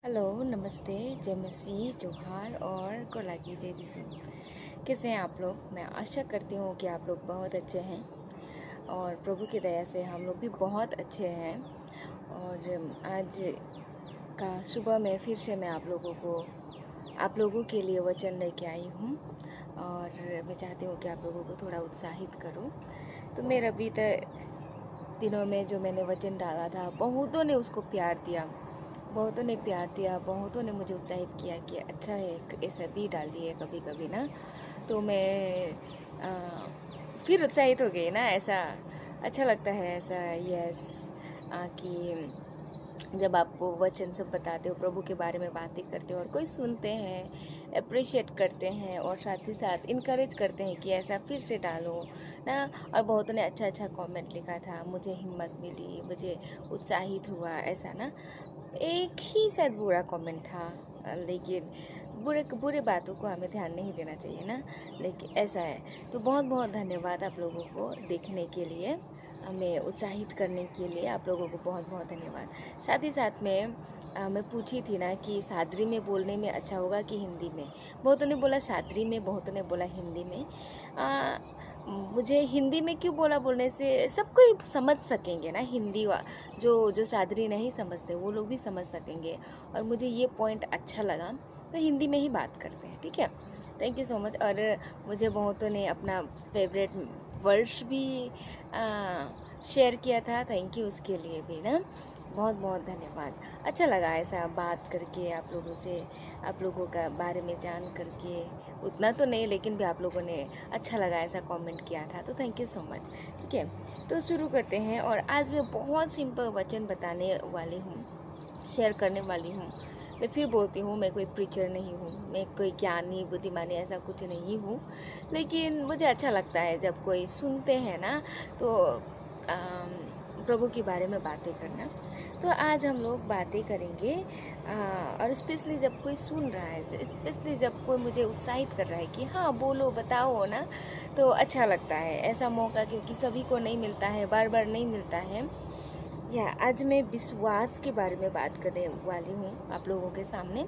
Hello, नमस्ते, जय मसीह, जोहार और कोलागी जय यीशु। कैसे हैं आप लोग? मैं आशा करती हूँ कि आप लोग बहुत अच्छे हैं और प्रभु की दया से हम लोग भी बहुत अच्छे हैं। और आज का सुबह में फिर से मैं आप लोगों के लिए वचन लेके आई हूँ और मैं चाहती हूँ कि आप लोगों को थोड़ा उत्साहित करूँ। तो मेरा बीते दिनों में जो मैंने वचन डाला था, बहुतों ने उसको प्यार दिया, बहुतों ने मुझे उत्साहित किया कि अच्छा है, ऐसा भी डालिए कभी कभी ना। तो मैं फिर उत्साहित हो गई ना। ऐसा अच्छा लगता है ऐसा। यस, कि जब आप वचन सब बताते हो, प्रभु के बारे में बातें करते हो और कोई सुनते हैं, अप्रिशिएट करते हैं और साथ ही साथ इनकरेज करते हैं कि ऐसा फिर से डालो ना। और बहुतों ने अच्छा अच्छा कमेंट लिखा था, मुझे हिम्मत मिली, मुझे उत्साहित हुआ, ऐसा ना। एक ही शायद बुरा कमेंट था, लेकिन बुरे बुरे बातों को हमें ध्यान नहीं देना चाहिए ना। लेकिन ऐसा है। तो बहुत बहुत धन्यवाद आप लोगों को देखने के लिए, हमें उत्साहित करने के लिए आप लोगों को बहुत बहुत धन्यवाद। साथ ही साथ में मैं पूछी थी ना कि सादरी में बोलने में अच्छा होगा कि हिंदी में। बहुतों ने बोला सादरी में, बहुतों ने बोला हिंदी में। मुझे हिंदी में क्यों बोला, बोलने से सब कोई समझ सकेंगे ना। जो सादरी नहीं समझते वो लोग भी समझ सकेंगे और मुझे ये पॉइंट अच्छा लगा, तो हिंदी में ही बात करते हैं, ठीक है। Thank you so much. और मुझे बहुतों ने अपना फेवरेट वर्ड्स भी शेयर किया था, थैंक यू उसके लिए भी ना। बहुत बहुत धन्यवाद। अच्छा लगा ऐसा बात करके आप लोगों से, आप लोगों का बारे में जान करके। उतना तो नहीं, लेकिन भी आप लोगों ने अच्छा लगा ऐसा कमेंट किया था, तो थैंक यू सो मच। ठीक है, तो शुरू करते हैं। और आज मैं बहुत सिंपल वचन बताने वाली हूँ, शेयर करने वाली हूँ। मैं फिर बोलती हूँ, मैं कोई प्रीचर नहीं हूँ, मैं कोई ज्ञानी बुद्धिमानी ऐसा कुछ नहीं हूँ, लेकिन मुझे अच्छा लगता है जब कोई सुनते हैं ना, तो प्रभु के बारे में बातें करना। तो आज हम लोग बातें करेंगे, और स्पेशली जब कोई सुन रहा है, स्पेशली जब कोई मुझे उत्साहित कर रहा है कि हाँ बोलो, बताओ ना, तो अच्छा लगता है ऐसा मौका, क्योंकि सभी को नहीं मिलता है, बार बार नहीं मिलता है। या आज मैं विश्वास के बारे में बात करने वाली हूँ आप लोगों के सामने,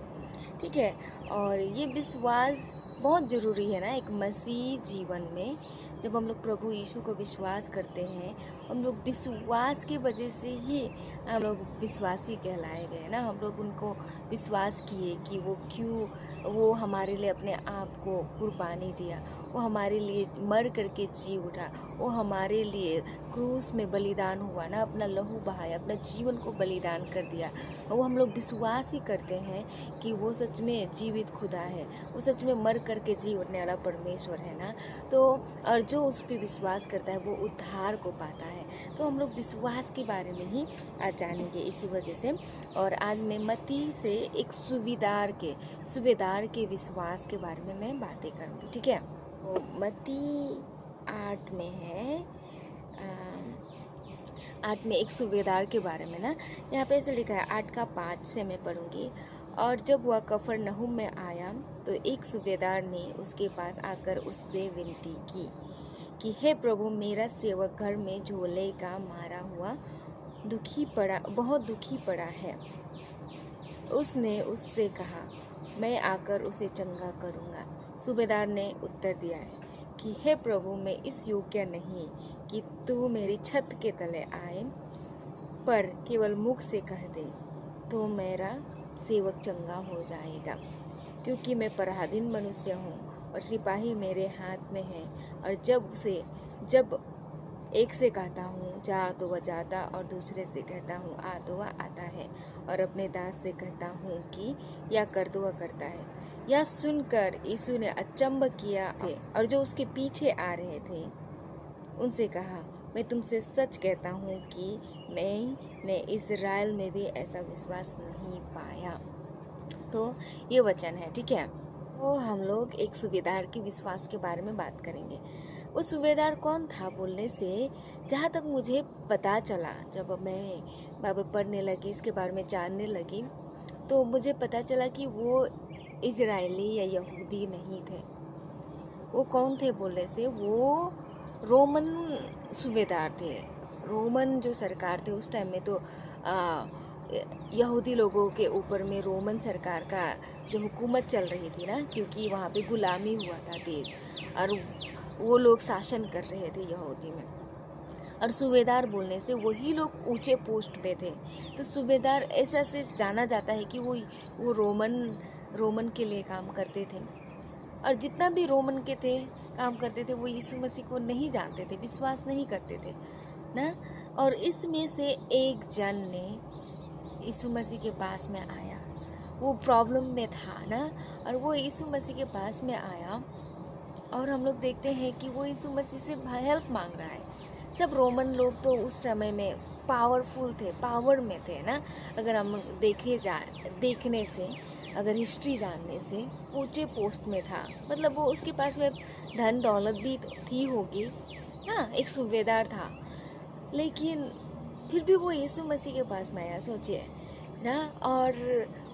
ठीक है। और ये विश्वास बहुत ज़रूरी है ना एक मसीह जीवन में। जब हम लोग प्रभु यीशु को विश्वास करते हैं, हम लोग विश्वास की वजह से ही हम लोग विश्वासी कहलाए गए ना। हम लोग उनको विश्वास किए कि वो हमारे लिए अपने आप को कुर्बानी दिया, वो हमारे लिए मर करके जी उठा, वो हमारे लिए क्रूस में बलिदान हुआ ना, अपना लहू बहाया, अपना जीवन को बलिदान कर दिया। वो हम लोग विश्वास ही करते हैं कि वो सच में जीवित खुदा है, वो सच में मर करके जी उठने वाला परमेश्वर है ना। तो और जो उस पर विश्वास करता है वो उद्धार को पाता है। तो हम लोग विश्वास के बारे में ही आज जानेंगे इसी वजह से। और आज मैं मत्ती से एक सूबेदार के विश्वास के बारे में मैं बातें करूँगी, ठीक है। तो मत्ती 8 में है, 8 में एक सूबेदार के बारे में ना। यहाँ पे ऐसे लिखा है, 8 का 5 से मैं पढ़ूंगी। और जब वह कफरनहूम में आया तो एक सूबेदार ने उसके पास आकर उससे विनती की कि हे प्रभु, मेरा सेवक घर में झोले का मारा हुआ बहुत दुखी पड़ा है। उसने उससे कहा, मैं आकर उसे चंगा करूँगा। सूबेदार ने उत्तर दिया है कि हे प्रभु, मैं इस योग्य नहीं कि तू मेरी छत के तले आए, पर केवल मुख से कह दे तो मेरा सेवक चंगा हो जाएगा। क्योंकि मैं पराधीन मनुष्य हूँ और सिपाही मेरे हाथ में है। और जब एक से कहता हूँ जा तो वह जाता, और दूसरे से कहता हूँ आ तो वह आता है, और अपने दास से कहता हूँ कि या कर तो वह करता है। यह सुनकर यीशु ने अचंभ किया थे, और जो उसके पीछे आ रहे थे उनसे कहा, मैं तुमसे सच कहता हूँ कि मैंने इज़राइल में भी ऐसा विश्वास नहीं पाया। तो ये वचन है, ठीक है। तो हम लोग एक सूबेदार के विश्वास के बारे में बात करेंगे। वो सूबेदार कौन था बोलने से, जहाँ तक मुझे पता चला, जब मैं बाइबल पढ़ने लगी, इसके बारे में जानने लगी, तो मुझे पता चला कि वो इजरायली या यहूदी नहीं थे। वो कौन थे बोलने से, वो रोमन सूबेदार थे। रोमन जो सरकार थे उस टाइम में, तो यहूदी लोगों के ऊपर में रोमन सरकार का जो हुकूमत चल रही थी ना, क्योंकि वहाँ पे गुलामी हुआ था देश, और वो लोग शासन कर रहे थे यहूदी में, और सूबेदार बोलने से वही लोग ऊंचे पोस्ट पे थे। तो सूबेदार ऐसा से जाना जाता है कि वो रोमन के लिए काम करते थे, और जितना भी रोमन के थे काम करते थे वो यीशु मसीह को नहीं जानते थे, विश्वास नहीं करते थे ना। और इसमें से एक जन ने यीशु मसीह के पास में आया, वो प्रॉब्लम में था ना, और वो यीशु मसीह के पास में आया, और हम लोग देखते हैं कि वो यीशु मसीह से हेल्प मांग रहा है। सब रोमन लोग तो उस समय में पावरफुल थे, पावर में थे ना। अगर हम देखने से, अगर हिस्ट्री जानने से, ऊंचे पोस्ट में था, मतलब वो उसके पास में धन दौलत भी थी होगी ना, एक सूबेदार था। लेकिन फिर भी वो यीशु मसीह के पास में आया, सोचिए ना। और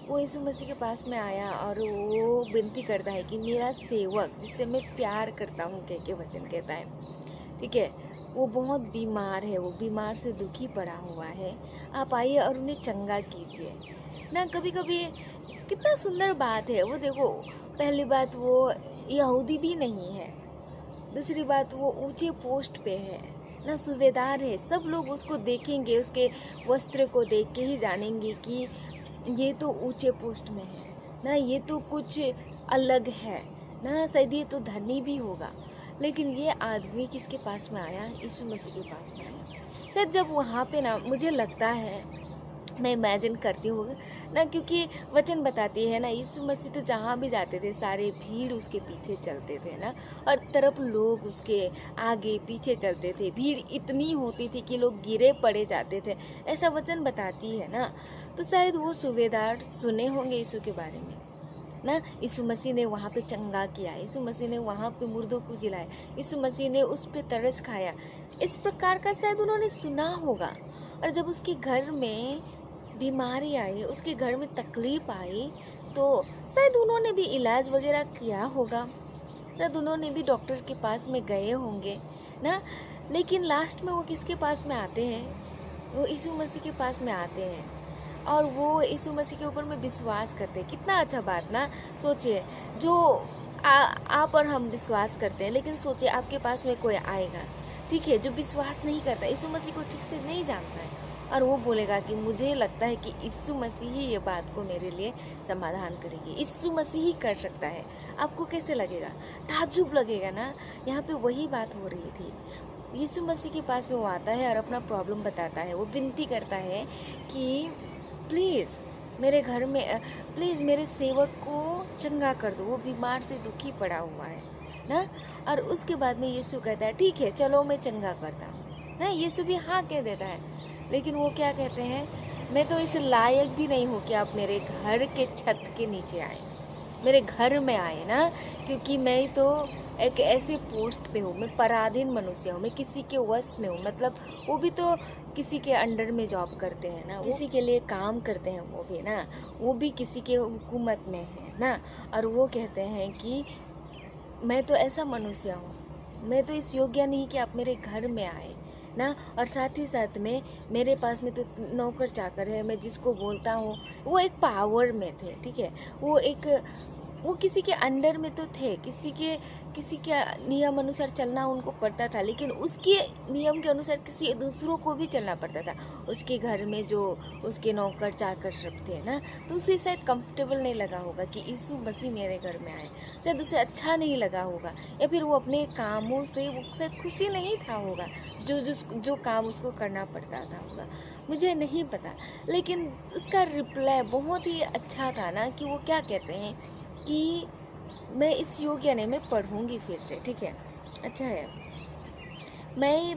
वो यीशु मसीह के पास में आया और वो विनती करता है कि मेरा सेवक जिससे मैं प्यार करता हूँ, कह के वचन कहता है, ठीक है, वो बहुत बीमार है, वो बीमार से दुखी पड़ा हुआ है, आप आइए और उन्हें चंगा कीजिए ना। कभी कभी कितना सुंदर बात है वो। देखो, पहली बात वो यहूदी भी नहीं है, दूसरी बात वो ऊंचे पोस्ट पे है ना, सूबेदार है। सब लोग उसको देखेंगे, उसके वस्त्र को देख के ही जानेंगे कि ये तो ऊंचे पोस्ट में है ना, ये तो कुछ अलग है ना, शायद ये तो धनी भी होगा। लेकिन ये आदमी किसके पास में आया? यीशु मसीह के पास में आया। शायद जब वहाँ पे ना, मुझे लगता है, मैं इमेजिन करती हूँ ना, क्योंकि वचन बताती है ना, यीशु मसीह तो जहाँ भी जाते थे सारे भीड़ उसके पीछे चलते थे ना, और तरफ लोग उसके आगे पीछे चलते थे। भीड़ इतनी होती थी कि लोग गिरे पड़े जाते थे, ऐसा वचन बताती है ना। तो शायद वो सूबेदार सुने होंगे यीशु के बारे में ना। यीशु मसीह ने वहाँ पे चंगा किया, यीशु मसीह ने वहाँ पे मुर्दों को जिलाया, यीशु मसीह ने उस पे तरस खाया, इस प्रकार का शायद उन्होंने सुना होगा। और जब उसके घर में बीमारी आई, उसके घर में तकलीफ आई, तो शायद उन्होंने भी इलाज वगैरह किया होगा, शायद उन्होंने भी डॉक्टर के पास में गए होंगे ना। लेकिन लास्ट में वो किसके पास में आते हैं? वो यीशु मसीह के पास में आते हैं, और वो यीशु मसीह के ऊपर में विश्वास करते हैं। कितना अच्छा बात ना। सोचिए, जो आप और हम विश्वास करते हैं, लेकिन सोचिए आपके पास में कोई आएगा, ठीक है, जो विश्वास नहीं करता, यीशु मसीह को ठीक से नहीं जानता है, और वो बोलेगा कि मुझे लगता है कि यीशु मसीह ही ये बात को मेरे लिए समाधान करेगी, यीशु मसीह ही कर सकता है। आपको कैसे लगेगा? ताज्जुब लगेगा ना। यहाँ पे वही बात हो रही थी। यीशु मसीह के पास में वो आता है और अपना प्रॉब्लम बताता है, वो विनती करता है कि प्लीज़ मेरे घर में, प्लीज़ मेरे सेवक को चंगा कर दो, वो बीमार से दुखी पड़ा हुआ है ना। और उसके बाद में यीशु कहता है, ठीक है चलो मैं चंगा करता हूँ ना। यीशु भी हाँ कह देता है, लेकिन वो क्या कहते हैं, मैं तो इस लायक भी नहीं हूँ कि आप मेरे घर के छत के नीचे आए, मेरे घर में आए ना, क्योंकि मैं तो एक ऐसे पोस्ट पे हूँ, मैं पराधीन मनुष्य हूँ, मैं किसी के वश में हूँ। मतलब वो भी तो किसी के अंडर में जॉब करते हैं ना, किसी के लिए काम करते हैं, वो भी ना, वो भी किसी के हुकूमत में है ना। और वो कहते हैं कि मैं तो ऐसा मनुष्य हूँ, मैं तो इस योग्य नहीं कि आप मेरे घर में आए ना। और साथ ही साथ में मेरे पास में तो नौकर चाकर है, मैं जिसको बोलता हूँ, वो एक पावर में थे, ठीक है, वो किसी के अंडर में तो थे, किसी के नियम अनुसार चलना उनको पड़ता था, लेकिन उसके नियम के अनुसार किसी दूसरों को भी चलना पड़ता था। उसके घर में जो उसके नौकर चाकर सब थे ना, तो उसे शायद कंफर्टेबल नहीं लगा होगा कि यीशु मसीह मेरे घर में आए, शायद उसे अच्छा नहीं लगा होगा, या फिर वो अपने कामों से वो शायद खुशी नहीं था होगा, जो काम उसको करना पड़ता था होगा, मुझे नहीं पता। लेकिन उसका रिप्लाई बहुत ही अच्छा था ना, कि वो क्या कहते हैं कि मैं इस योग्य नहीं, मैं पढ़ूंगी फिर से, ठीक है, अच्छा है। मैं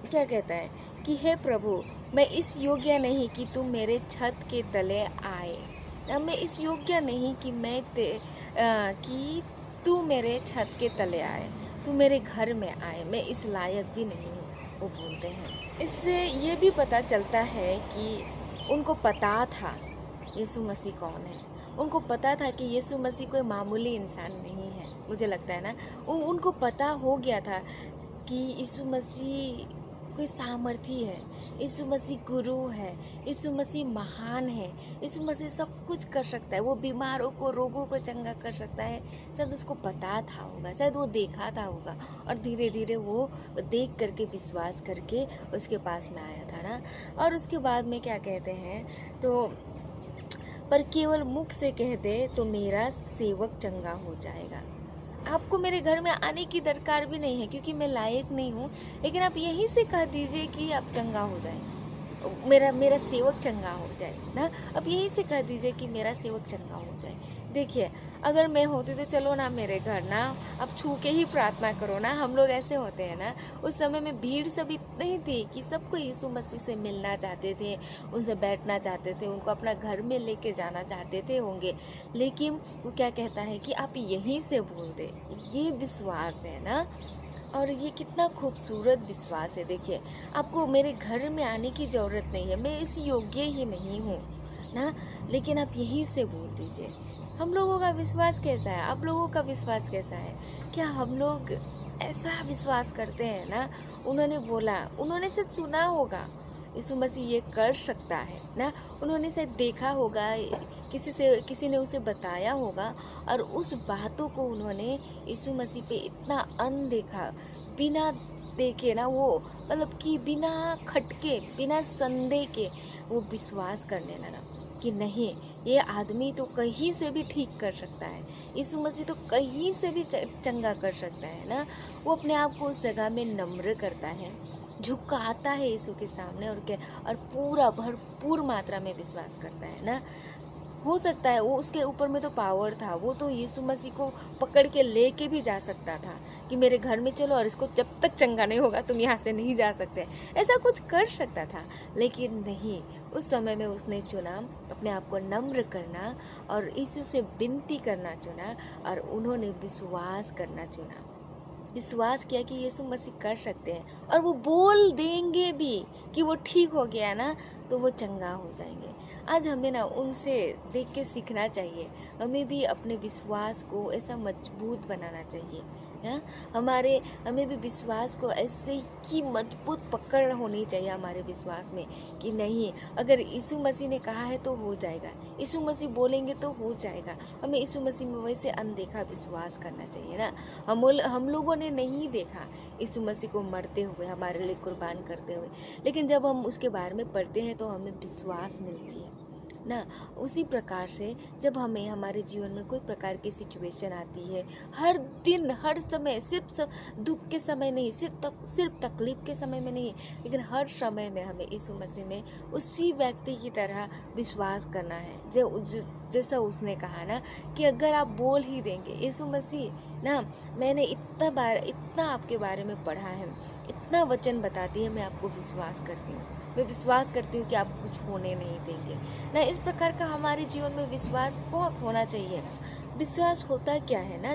क्या कहता है कि हे प्रभु, मैं इस योग्य नहीं कि तुम मेरे छत के तले आए, मैं इस योग्य नहीं कि कि तू मेरे छत के तले आए, तू मेरे घर में आए, मैं इस लायक भी नहीं हूँ, वो बोलते हैं। इससे ये भी पता चलता है कि उनको पता था यीशु मसीह कौन है, उनको पता था कि यीशु मसीह कोई मामूली इंसान नहीं है, मुझे लगता है ना। उनको पता हो गया था कि यीशु मसीह कोई सामर्थी है, यीशु मसीह गुरु है, यीशु मसीह महान है, यीशु मसीह सब कुछ कर सकता है। वो बीमारों को, रोगों को चंगा कर सकता है। शायद उसको पता था होगा, शायद वो देखा था होगा, और धीरे धीरे वो देख करके विश्वास करके उसके पास में आया था ना। और उसके बाद में क्या कहते हैं, तो पर केवल मुख से कह दे तो मेरा सेवक चंगा हो जाएगा। आपको मेरे घर में आने की दरकार भी नहीं है, क्योंकि मैं लायक नहीं हूँ, लेकिन आप यहीं से कह दीजिए कि आप चंगा हो जाए, मेरा सेवक चंगा हो जाए ना। अब यहीं से कह दीजिए कि मेरा सेवक चंगा हो जाए। देखिए, अगर मैं होती तो चलो ना मेरे घर ना, अब छू के ही प्रार्थना करो ना। हम लोग ऐसे होते हैं ना, उस समय में भीड़ सब इतनी थी कि सबको यीशु मसीह से मिलना चाहते थे, उनसे बैठना चाहते थे, उनको अपना घर में लेके जाना चाहते थे होंगे। लेकिन वो क्या कहता है कि आप यहीं से बोल दे। ये विश्वास है ना, और ये कितना खूबसूरत विश्वास है। देखिए, आपको मेरे घर में आने की ज़रूरत नहीं है, मैं इस योग्य ही नहीं हूँ ना, लेकिन आप यहीं से बोल दीजिए। हम लोगों का विश्वास कैसा है, आप लोगों का विश्वास कैसा है? क्या हम लोग ऐसा विश्वास करते हैं ना? उन्होंने बोला, उन्होंने शायद सुना होगा यीशु मसीह ये कर सकता है ना, उन्होंने शायद देखा होगा, किसी ने उसे बताया होगा, और उस बातों को उन्होंने यीशु मसीह पे इतना अनदेखा, बिना देखे ना, वो मतलब कि बिना खटके, बिना संदेह के वो विश्वास करने लगा कि नहीं, ये आदमी तो कहीं से भी ठीक कर सकता है, यीशु मसीह तो कहीं से भी चंगा कर सकता है ना। वो अपने आप को उस जगह में नम्र करता है, झुकाता है यीशु के सामने, और पूरा भरपूर मात्रा में विश्वास करता है ना। हो सकता है वो, उसके ऊपर में तो पावर था, वो तो यीशु मसीह को पकड़ के लेके भी जा सकता था कि मेरे घर में चलो, और इसको जब तक चंगा नहीं होगा तुम यहाँ से नहीं जा सकते, ऐसा कुछ कर सकता था। लेकिन नहीं, उस समय में उसने चुना अपने आप को नम्र करना और यीशु से विनती करना चुना, और उन्होंने विश्वास करना चुना। विश्वास किया कि यीशु मसीह कर सकते हैं, और वो बोल देंगे भी कि वो ठीक हो गया ना, तो वो चंगा हो जाएंगे। आज हमें ना उनसे देख के सीखना चाहिए, हमें भी अपने विश्वास को ऐसा मजबूत बनाना चाहिए है। हमें भी विश्वास को ऐसे ही मजबूत पकड़ होनी चाहिए हमारे विश्वास में कि नहीं, अगर यीशु मसीह ने कहा है तो हो जाएगा, यीशु मसीह बोलेंगे तो हो जाएगा। हमें यीशु मसीह में वैसे अनदेखा विश्वास करना चाहिए ना। हम लोगों ने नहीं देखा यीशु मसीह को मरते हुए, हमारे लिए कुर्बान करते हुए, लेकिन जब हम उसके बारे में पढ़ते हैं तो हमें विश्वास मिलती है ना। उसी प्रकार से जब हमें हमारे जीवन में कोई प्रकार की सिचुएशन आती है, हर दिन हर समय, सिर्फ दुख के समय नहीं, सिर्फ तकलीफ के समय में नहीं, लेकिन हर समय में हमें यीशु मसीह में उसी व्यक्ति की तरह विश्वास करना है जैसा उसने कहा ना कि अगर आप बोल ही देंगे यीशु मसीह ना, मैंने इतना आपके बारे में पढ़ा है, इतना वचन बताती है, मैं आपको विश्वास करती हूँ, मैं विश्वास करती हूँ कि आप कुछ होने नहीं देंगे ना। इस प्रकार का हमारे जीवन में विश्वास बहुत होना चाहिए। विश्वास होता क्या है ना,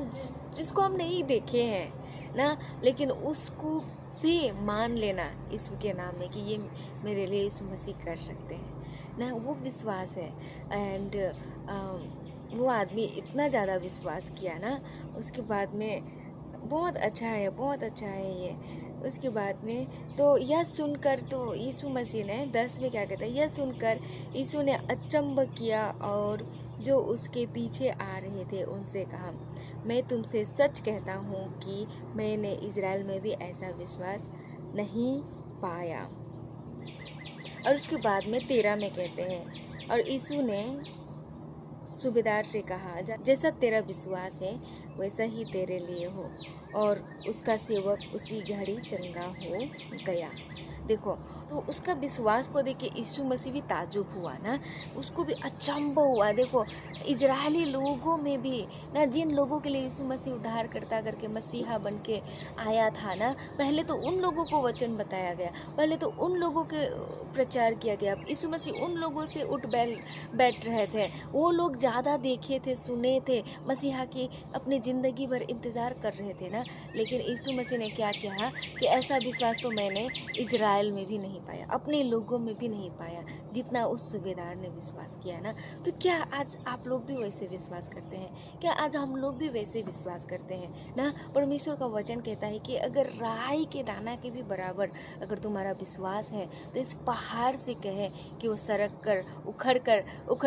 जिसको हम नहीं देखे हैं ना, लेकिन उसको भी मान लेना यीशु के नाम में कि ये मेरे लिए यीशु मसीह कर सकते हैं ना, वो विश्वास है। एंड वो आदमी इतना ज़्यादा विश्वास किया ना, उसके बाद में बहुत अच्छा है ये। उसके बाद में तो यह सुनकर, तो यीशु मसीह ने 10 में क्या कहता है, यह सुनकर यीशु ने अचंभ किया और जो उसके पीछे आ रहे थे उनसे कहा, मैं तुमसे सच कहता हूँ कि मैंने इज़राइल में भी ऐसा विश्वास नहीं पाया। और उसके बाद में 13 में कहते हैं, और यीशु ने सूबेदार से कहा, जैसा तेरा विश्वास है वैसा ही तेरे लिए हो, और उसका सेवक उसी घड़ी चंगा हो गया। देखो, तो उसका विश्वास को देख के यीशु मसीह भी ताजुब हुआ ना, उसको भी अचंभ हुआ। देखो, इजरायली लोगों में भी ना, जिन लोगों के लिए यीशु मसीह उद्धार करता करके मसीहा बन के आया था ना, पहले तो उन लोगों को वचन बताया गया, पहले तो उन लोगों के प्रचार किया गया। यीशु मसीह उन लोगों से उठ बैठ रहे थे, वो लोग ज़्यादा देखे थे, सुने थे, मसीहा की अपनी ज़िंदगी भर इंतज़ार कर रहे थे ना। लेकिन यीशु मसीह ने क्या कहा कि ऐसा विश्वास तो मैंने इजराइल में भी नहीं पाया, अपने लोगों में भी नहीं पाया, जितना उस सूबेदार ने विश्वास किया ना। तो क्या आज आप लोग भी वैसे विश्वास करते हैं? क्या आज हम लोग भी वैसे विश्वास करते हैं ना? परमेश्वर का वचन कहता है कि अगर राई के दाना के भी बराबर अगर तुम्हारा विश्वास है तो इस पहाड़ से कहे कि वो सरक कर उखड़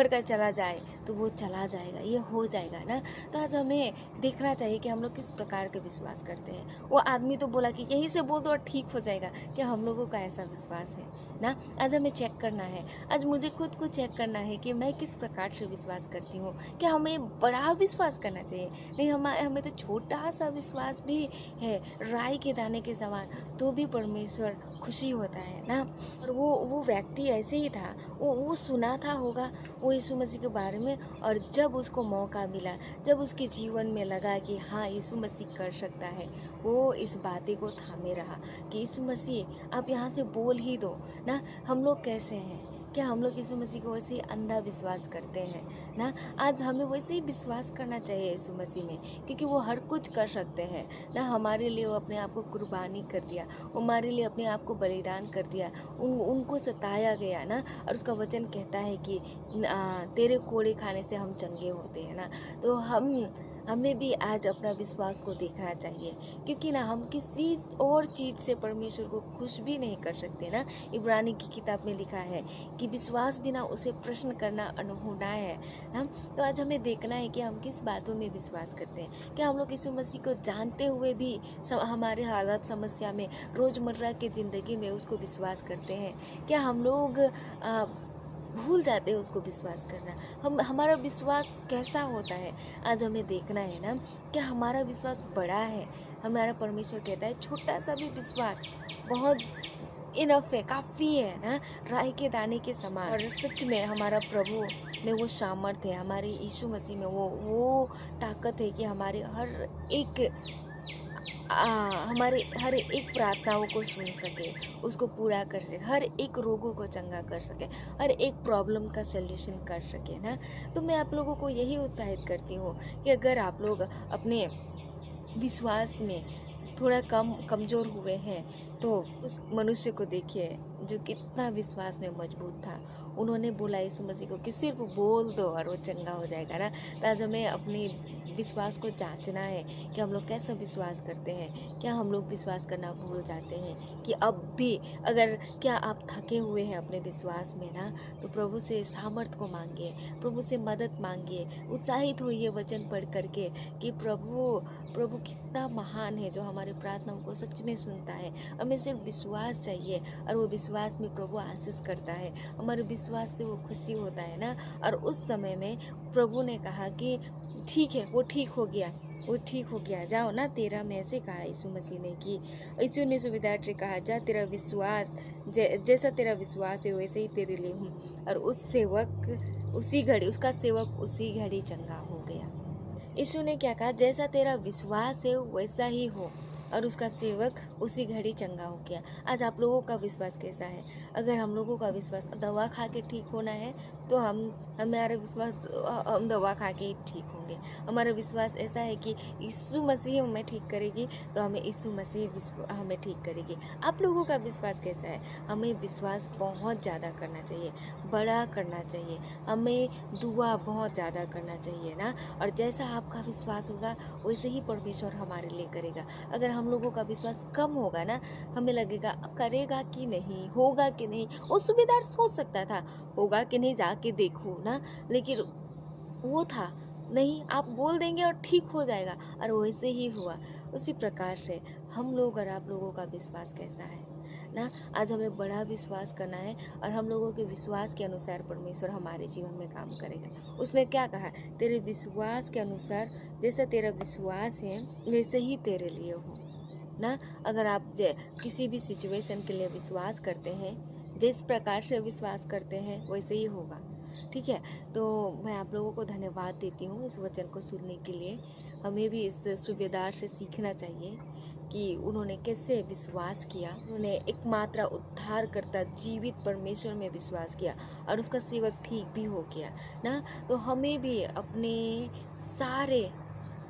कर चला जाए तो वो चला जाएगा, ये हो जाएगा ना। तो आज हमें देखना चाहिए कि हम लोग किस प्रकार के विश्वास करते हैं। वो आदमी तो बोला कि यहीं से बोल दो और ठीक हो जाएगा, क्या हम लोगों का ऐसा विश्वास है ना? आज हमें चेक करना है, आज मुझे खुद को चेक करना है कि मैं किस प्रकार से विश्वास करती हूँ। क्या हमें बड़ा विश्वास करना चाहिए? नहीं, हमें तो छोटा सा विश्वास भी है राई के दाने के समान, तो भी परमेश्वर खुशी होता है ना। और वो व्यक्ति ऐसे ही था, वो सुना था होगा वो यीशु मसीह के बारे में, और जब उसको मौका मिला, जब उसके जीवन में लगा कि हाँ यीशु मसीह कर सकता है, वो इस बातें को थामे रहा कि यीशु मसीह आप यहाँ से बोल ही दो ना। हम लोग कैसे हैं? क्या हम लोग यीशु मसीह को वैसे ही अंधा विश्वास करते हैं ना? आज हमें वैसे ही विश्वास करना चाहिए यीशु मसीह में, क्योंकि वो हर कुछ कर सकते हैं ना। हमारे लिए वो अपने आप को कुर्बानी कर दिया, वो हमारे लिए अपने आप को बलिदान कर दिया, उनको सताया गया ना। और उसका वचन कहता है कि तेरे कोड़े खाने से हम चंगे होते हैं ना। तो हमें भी आज अपना विश्वास को देखना चाहिए, क्योंकि ना हम किसी और चीज़ से परमेश्वर को खुश भी नहीं कर सकते ना। इब्रानी की किताब में लिखा है कि विश्वास बिना उसे प्रश्न करना अनहोना है ना। तो आज हमें देखना है कि हम किस बातों में विश्वास करते हैं। क्या हम लोग यीशु मसीह को जानते हुए भी हमारे हालात समस्या में रोज़मर्रा की ज़िंदगी में उसको विश्वास करते हैं? क्या हम लोग भूल जाते हैं उसको विश्वास करना? हमारा विश्वास कैसा होता है? आज हमें देखना है ना। क्या हमारा विश्वास बड़ा है? हमारा परमेश्वर कहता है छोटा सा भी विश्वास बहुत इनफ है, काफ़ी है ना, राई के दाने के समान। और सच में हमारा प्रभु में वो सामर्थ है, हमारे यीशु मसीह में वो ताकत है कि हमारे हर एक प्रार्थनाओं को सुन सके, उसको पूरा कर सके, हर एक रोगों को चंगा कर सके, हर एक प्रॉब्लम का सल्यूशन कर सके ना। तो मैं आप लोगों को यही उत्साहित करती हूँ कि अगर आप लोग अपने विश्वास में थोड़ा कमज़ोर हुए हैं तो उस मनुष्य को देखिए जो कितना विश्वास में मजबूत था। उन्होंने बोला यीशु मसीह को कि सिर्फ बोल दो और वो चंगा हो जाएगा ना। तो आज हमें अपनी विश्वास को जांचना है कि हम लोग कैसा विश्वास करते हैं। क्या हम लोग विश्वास करना भूल जाते हैं कि अब भी अगर क्या आप थके हुए हैं अपने विश्वास में ना, तो प्रभु से सामर्थ को मांगिए, प्रभु से मदद मांगिए, उत्साहित होइए वचन पढ़ करके कि प्रभु कितना महान है जो हमारे प्रार्थनाओं को सच में सुनता है। हमें सिर्फ विश्वास चाहिए और वो विश्वास में प्रभु आशीष करता है, हमारे विश्वास से वो खुशी होता है ना। और उस समय में प्रभु ने कहा कि ठीक है, वो ठीक हो गया, जाओ ना, तेरा में ऐसे कहा यीशु मसीह ने कि यीशु ने सूबेदार से कहा जा, तेरा विश्वास जैसा तेरा विश्वास है वैसे ही तेरे लिए हूँ। और उसका सेवक उसी घड़ी चंगा हो गया। यीशु ने क्या कहा? जैसा तेरा विश्वास है वैसा ही हो, और उसका सेवक उसी घड़ी चंगा हो गया। आज आप लोगों का विश्वास कैसा है? अगर हम लोगों का विश्वास दवा खा के ठीक होना है तो हमारा विश्वास हम दवा खा के ही ठीक होंगे। हमारा विश्वास ऐसा है कि यीशु मसीह हमें ठीक करेगी तो हमें यीशु मसीह हमें ठीक करेगी। आप लोगों का विश्वास कैसा है? हमें विश्वास बहुत ज़्यादा करना चाहिए, बड़ा करना चाहिए, हमें दुआ बहुत ज़्यादा करना चाहिए ना। और जैसा आपका विश्वास होगा वैसे ही परमेश्वर हमारे लिए करेगा। अगर हम लोगों का विश्वास कम होगा ना, हमें लगेगा करेगा कि नहीं, होगा कि नहीं। वो सूबेदार सोच सकता था होगा कि नहीं, जाके देखो ना, लेकिन वो था नहीं, आप बोल देंगे और ठीक हो जाएगा, और वैसे ही हुआ। उसी प्रकार से हम लोग और आप लोगों का विश्वास कैसा है ना? आज हमें बड़ा विश्वास करना है और हम लोगों के विश्वास के अनुसार परमेश्वर हमारे जीवन में काम करेगा। उसने क्या कहा? तेरे विश्वास के अनुसार, जैसा तेरा विश्वास है वैसे ही तेरे लिए हो ना। अगर आप किसी भी सिचुएशन के लिए विश्वास करते हैं, जिस प्रकार से विश्वास करते हैं वैसे ही होगा, ठीक है। तो मैं आप लोगों को धन्यवाद देती हूँ इस वचन को सुनने के लिए। हमें भी इस सूबेदार से सीखना चाहिए कि उन्होंने कैसे विश्वास किया। उन्होंने एकमात्र उद्धारकर्ता जीवित परमेश्वर में विश्वास किया और उसका सेवक ठीक भी हो गया ना। तो हमें भी अपने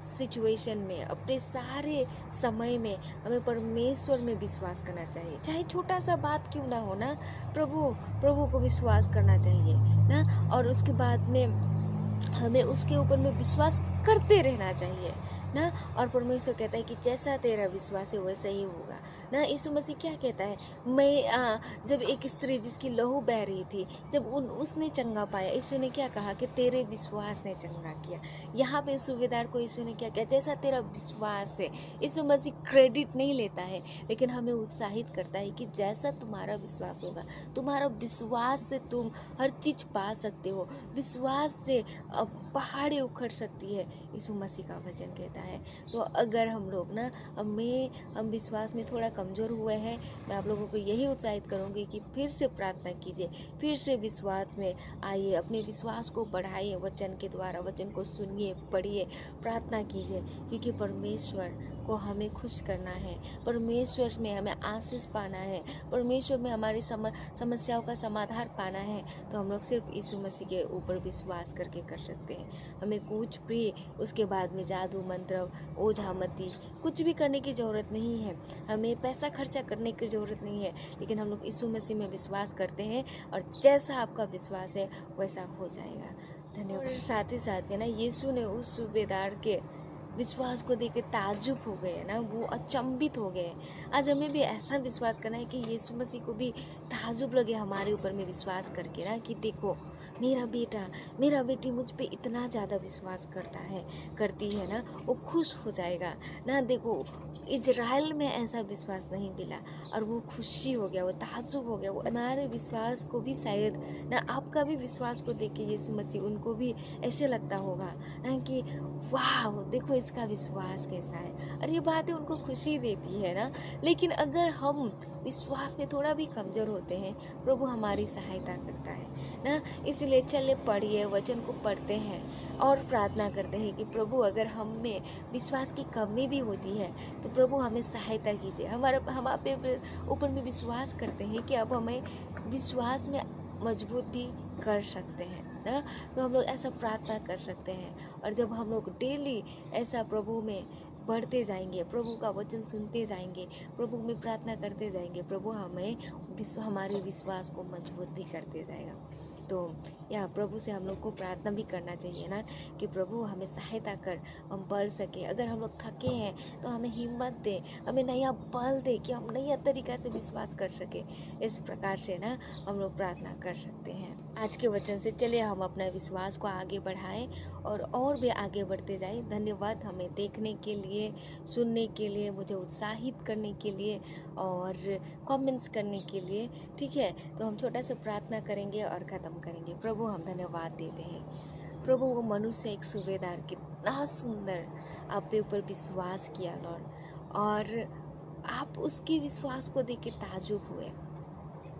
सिचुएशन में, अपने सारे समय में हमें परमेश्वर में विश्वास करना चाहिए, चाहे छोटा सा बात क्यों ना हो ना, प्रभु को विश्वास करना चाहिए ना। और उसके बाद में हमें उसके ऊपर में विश्वास करते रहना चाहिए ना। और परमेश्वर कहता है कि जैसा तेरा विश्वास है वैसा ही होगा ना। यीशु मसीह क्या कहता है, जब एक स्त्री जिसकी लहू बह रही थी, जब उसने चंगा पाया, यीशु ने क्या कहा कि तेरे विश्वास ने चंगा किया। यहाँ पे सूबेदार को यीशु ने क्या किया, जैसा तेरा विश्वास है। यीशु मसीह क्रेडिट नहीं लेता है, लेकिन हमें उत्साहित करता है कि जैसा तुम्हारा विश्वास होगा, तुम्हारा विश्वास से तुम हर चीज़ पा सकते हो। विश्वास से पहाड़ी उखड़ सकती है, यीशु मसीह का वचन कहता है। तो अगर हम लोग ना हम विश्वास में थोड़ा कमज़ोर हुए हैं, मैं आप लोगों को यही उत्साहित करूँगी कि फिर से प्रार्थना कीजिए, फिर से विश्वास में आइए, अपने विश्वास को बढ़ाइए वचन के द्वारा। वचन को सुनिए, पढ़िए, प्रार्थना कीजिए, क्योंकि परमेश्वर को हमें खुश करना है, परमेश्वर में हमें आशीष पाना है, परमेश्वर में हमारी समस्याओं का समाधान पाना है। तो हम लोग सिर्फ यीशु मसीह के ऊपर विश्वास करके कर सकते हैं। हमें कुछ भी उसके बाद में जादू मंत्र ओझामती कुछ भी करने की ज़रूरत नहीं है, हमें पैसा खर्चा करने की ज़रूरत नहीं है, लेकिन हम लोग यीशु मसीह में विश्वास करते हैं और जैसा आपका विश्वास है वैसा हो जाएगा। धन्यवाद। और साथ ही साथ में ना यीशु ने उस सूबेदार के विश्वास को देख के ताज्जुब हो गए ना, वो अचंभित हो गए। आज हमें भी ऐसा विश्वास करना है कि यीशु मसीह को भी ताज्जुब लगे हमारे ऊपर में विश्वास करके ना, कि देखो मेरा बेटा मेरा बेटी मुझ पे इतना ज़्यादा विश्वास करती है ना, वो खुश हो जाएगा ना। देखो इजराइल में ऐसा विश्वास नहीं मिला और वो खुशी हो गया, वो ताज्जुब हो गया। वो हमारे विश्वास को भी शायद ना, आपका भी विश्वास को देख के यीशु मसीह उनको भी ऐसे लगता होगा ना कि वाह देखो इसका विश्वास कैसा है, और ये बातें उनको खुशी देती है ना। लेकिन अगर हम विश्वास में थोड़ा भी कमज़ोर होते हैं, प्रभु हमारी सहायता करता है ना। इसलिए चले पढ़िए, वचन को पढ़ते हैं और प्रार्थना करते हैं कि प्रभु अगर हम में विश्वास की कमी भी होती है तो प्रभु हमें सहायता कीजिए। हम आप ऊपर में विश्वास करते हैं कि अब हमें विश्वास में मजबूत भी कर सकते हैं ना। तो हम लोग ऐसा प्रार्थना कर सकते हैं, और जब हम लोग डेली ऐसा प्रभु में बढ़ते जाएंगे, प्रभु का वचन सुनते जाएंगे, प्रभु में प्रार्थना करते जाएंगे, प्रभु हमारे विश्वास को मजबूत भी करते जाएगा। तो या प्रभु से हम लोग को प्रार्थना भी करना चाहिए ना, कि प्रभु हमें सहायता कर, हम बढ़ सके। अगर हम लोग थके हैं तो हमें हिम्मत दे, हमें नया बल दे कि हम नया तरीका से विश्वास कर सके। इस प्रकार से ना हम लोग प्रार्थना कर सकते हैं। आज के वचन से चलिए हम अपना विश्वास को आगे बढ़ाएं और भी आगे बढ़ते जाएं। धन्यवाद हमें देखने के लिए, सुनने के लिए, मुझे उत्साहित करने के लिए और कमेंट्स करने के लिए। ठीक है, तो हम छोटा सा प्रार्थना करेंगे और ख़त्म करेंगे। प्रभु हम धन्यवाद देते हैं। प्रभु वो मनुष्य एक सूबेदार कितना सुंदर आप पे ऊपर विश्वास किया लॉर्ड, और आप उसके विश्वास को देख के ताज्जुब हुए।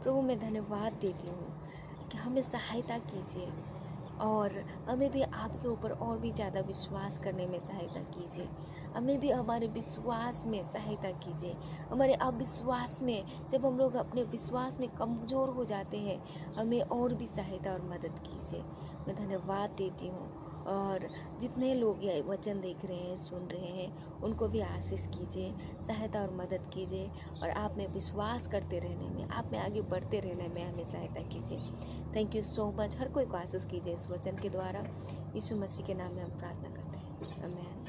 प्रभु मैं धन्यवाद देती हूँ कि हमें सहायता कीजिए और हमें भी आपके ऊपर और भी ज़्यादा विश्वास करने में सहायता कीजिए। हमें भी हमारे विश्वास में सहायता कीजिए। हमारे अविश्वास में, जब हम लोग अपने विश्वास में कमज़ोर हो जाते हैं, हमें और भी सहायता और मदद कीजिए। मैं धन्यवाद देती हूँ, और जितने लोग ये वचन देख रहे हैं, सुन रहे हैं, उनको भी आशीष कीजिए, सहायता और मदद कीजिए, और आप में विश्वास करते रहने में, आप में आगे बढ़ते रहने में हमें सहायता कीजिए। Thank you so much. हर कोई को आशीष कीजिए इस वचन के द्वारा। यीशु मसीह के नाम में हम प्रार्थना करते हैं, आमीन।